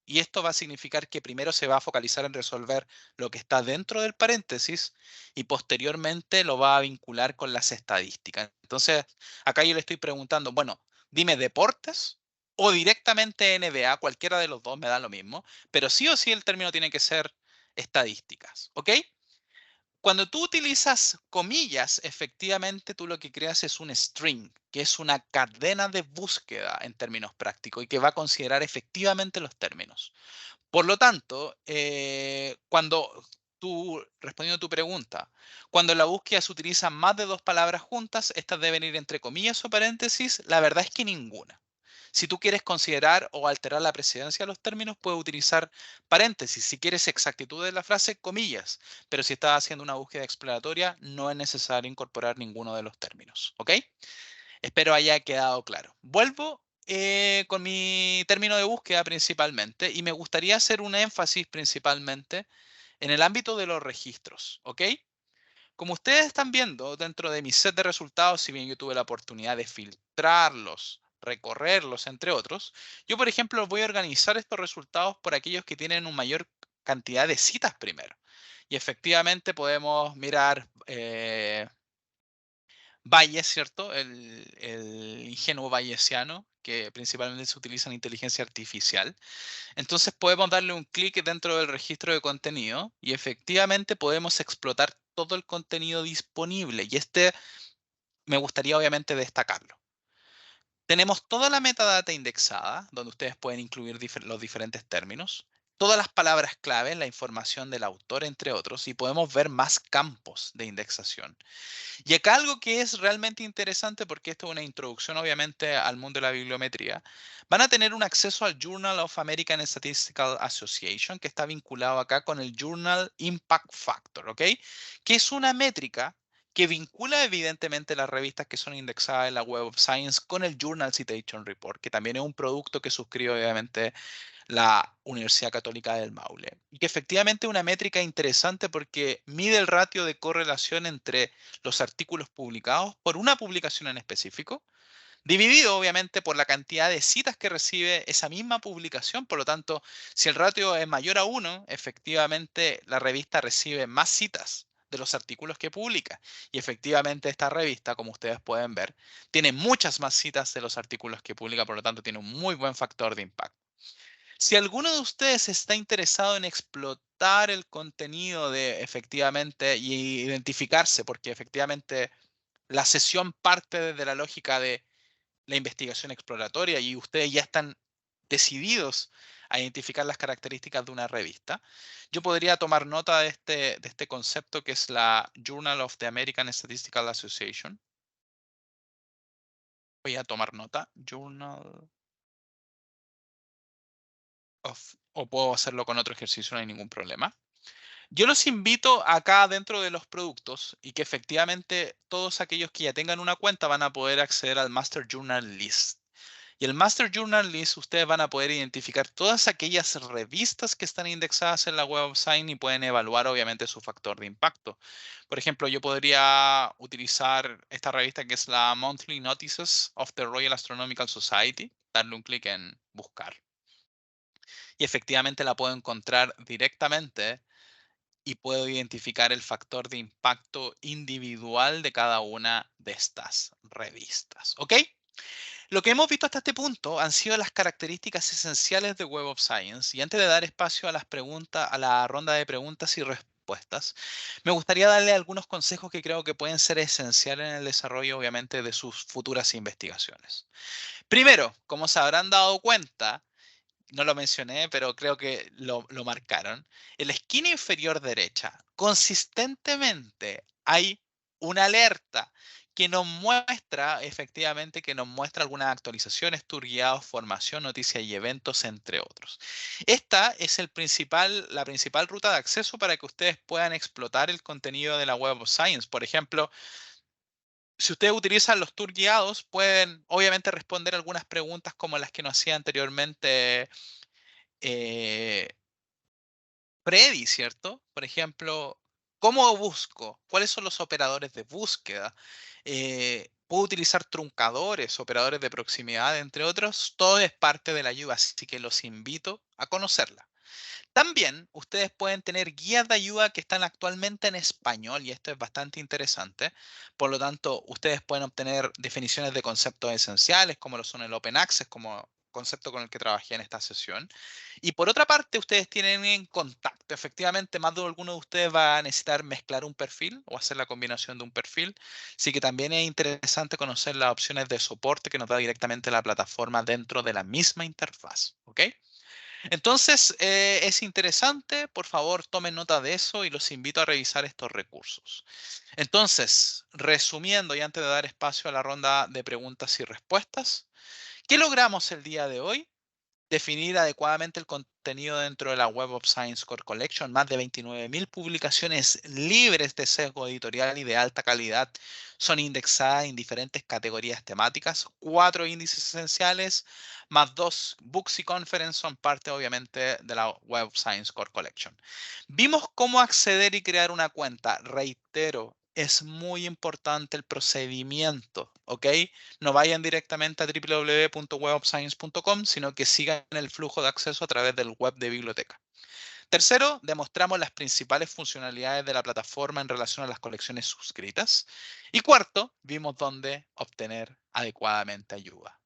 Y esto va a significar que primero se va a focalizar en resolver lo que está dentro del paréntesis y posteriormente lo va a vincular con las estadísticas. Entonces, acá yo le estoy preguntando, bueno, dime deportes o directamente NBA, cualquiera de los dos me da lo mismo, pero sí o sí el término tiene que ser estadísticas, ¿ok? Cuando tú utilizas comillas, efectivamente tú lo que creas es un string, que es una cadena de búsqueda en términos prácticos y que va a considerar efectivamente los términos. Por lo tanto, respondiendo a tu pregunta, cuando en la búsqueda se utilizan más de dos palabras juntas, estas deben ir entre comillas o paréntesis, la verdad es que ninguna. Si tú quieres considerar o alterar la precedencia de los términos, puedes utilizar paréntesis. Si quieres exactitud de la frase, comillas. Pero si estás haciendo una búsqueda exploratoria, no es necesario incorporar ninguno de los términos. ¿Ok? Espero haya quedado claro. Vuelvo con mi término de búsqueda principalmente y me gustaría hacer un énfasis principalmente en el ámbito de los registros. ¿Ok? Como ustedes están viendo dentro de mi set de resultados, si bien yo tuve la oportunidad de filtrarlos, recorrerlos, entre otros, yo, por ejemplo, voy a organizar estos resultados por aquellos que tienen una mayor cantidad de citas primero. Y efectivamente podemos mirar Bayes, ¿cierto? El ingenuo bayesiano, que principalmente se utiliza en inteligencia artificial. Entonces podemos darle un clic dentro del registro de contenido y efectivamente podemos explotar todo el contenido disponible. Y este me gustaría obviamente destacarlo. Tenemos toda la metadata indexada, donde ustedes pueden incluir los diferentes términos, todas las palabras clave, la información del autor, entre otros, y podemos ver más campos de indexación. Y acá algo que es realmente interesante, porque esto es una introducción obviamente al mundo de la bibliometría, van a tener un acceso al Journal of American Statistical Association, que está vinculado acá con el Journal Impact Factor, ¿ok? Que es una métrica que vincula evidentemente las revistas que son indexadas en la Web of Science con el Journal Citation Report, que también es un producto que suscribe obviamente la Universidad Católica del Maule. Y que efectivamente es una métrica interesante porque mide el ratio de correlación entre los artículos publicados por una publicación en específico, dividido obviamente por la cantidad de citas que recibe esa misma publicación. Por lo tanto, si el ratio es mayor a 1, efectivamente la revista recibe más citas de los artículos que publica. Y efectivamente esta revista, como ustedes pueden ver, tiene muchas más citas de los artículos que publica, por lo tanto tiene un muy buen factor de impacto. Si alguno de ustedes está interesado en explotar el contenido de efectivamente y identificarse, porque efectivamente la sesión parte desde la lógica de la investigación exploratoria y ustedes ya están decididos a identificar las características de una revista, yo podría tomar nota de este concepto que es la Journal of the American Statistical Association. Voy a tomar nota. Journal of, o puedo hacerlo con otro ejercicio, no hay ningún problema. Yo los invito acá dentro de los productos y que efectivamente todos aquellos que ya tengan una cuenta van a poder acceder al Master Journal List. Y el Master Journal List, ustedes van a poder identificar todas aquellas revistas que están indexadas en la Web of Science y pueden evaluar obviamente su factor de impacto. Por ejemplo, yo podría utilizar esta revista que es la Monthly Notices of the Royal Astronomical Society, darle un clic en buscar. Y efectivamente la puedo encontrar directamente y puedo identificar el factor de impacto individual de cada una de estas revistas. ¿Ok? Lo que hemos visto hasta este punto han sido las características esenciales de Web of Science. Y antes de dar espacio a las preguntas, a la ronda de preguntas y respuestas, me gustaría darle algunos consejos que creo que pueden ser esenciales en el desarrollo, obviamente, de sus futuras investigaciones. Primero, como se habrán dado cuenta, no lo mencioné, pero creo que lo marcaron. En la esquina inferior derecha, consistentemente hay una alerta que nos muestra, efectivamente, que nos muestra algunas actualizaciones, tour guiados, formación, noticias y eventos, entre otros. Esta es la principal ruta de acceso para que ustedes puedan explotar el contenido de la Web of Science. Por ejemplo, si ustedes utilizan los tour guiados, pueden obviamente responder algunas preguntas como las que nos hacía anteriormente eh, Freddy, ¿cierto? Por ejemplo, ¿cómo busco? ¿Cuáles son los operadores de búsqueda? ¿Puedo utilizar truncadores, operadores de proximidad, entre otros? Todo es parte de la ayuda, así que los invito a conocerla. También ustedes pueden tener guías de ayuda que están actualmente en español y esto es bastante interesante. Por lo tanto, ustedes pueden obtener definiciones de conceptos esenciales como lo son el Open Access, como concepto con el que trabajé en esta sesión. Y por otra parte, ustedes tienen en contacto. Efectivamente, más de alguno de ustedes va a necesitar mezclar un perfil o hacer la combinación de un perfil. Así que también es interesante conocer las opciones de soporte que nos da directamente la plataforma dentro de la misma interfaz. ¿Ok? Entonces, es interesante, por favor, tomen nota de eso y los invito a revisar estos recursos. Entonces, resumiendo y antes de dar espacio a la ronda de preguntas y respuestas, ¿Qué logramos el día de hoy? Definir adecuadamente el contenido dentro de la Web of Science Core Collection, más de 29.000 publicaciones libres de sesgo editorial y de alta calidad son indexadas en diferentes categorías temáticas. 4 índices esenciales más 2 books y conference son parte obviamente de la Web of Science Core Collection. Vimos cómo acceder y crear una cuenta. Reitero, es muy importante el procedimiento, ¿ok? No vayan directamente a www.webofscience.com, sino que sigan el flujo de acceso a través del web de biblioteca. Tercero, demostramos las principales funcionalidades de la plataforma en relación a las colecciones suscritas. Y cuarto, vimos dónde obtener adecuadamente ayuda.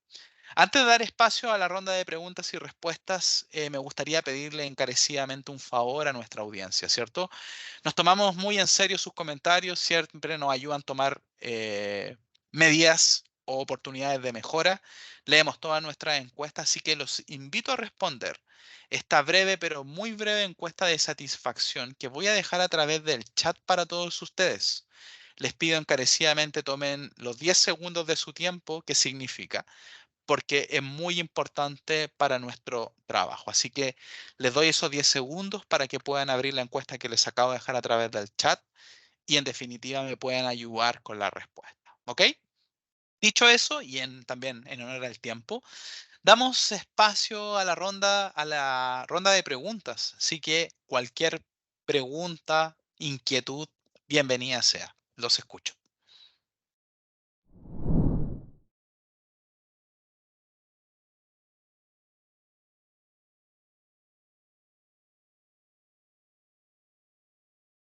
Antes de dar espacio a la ronda de preguntas y respuestas, me gustaría pedirle encarecidamente un favor a nuestra audiencia, ¿cierto? Nos tomamos muy en serio sus comentarios, siempre nos ayudan a tomar medidas o oportunidades de mejora. Leemos todas nuestras encuestas, así que los invito a responder esta breve pero muy breve encuesta de satisfacción que voy a dejar a través del chat para todos ustedes. Les pido encarecidamente tomen los 10 segundos de su tiempo, que significa, porque es muy importante para nuestro trabajo. Así que les doy esos 10 segundos para que puedan abrir la encuesta que les acabo de dejar a través del chat y en definitiva me puedan ayudar con la respuesta. ¿Ok? Dicho eso, y también en honor al tiempo, damos espacio a la ronda de preguntas. Así que cualquier pregunta, inquietud, bienvenida sea. Los escucho.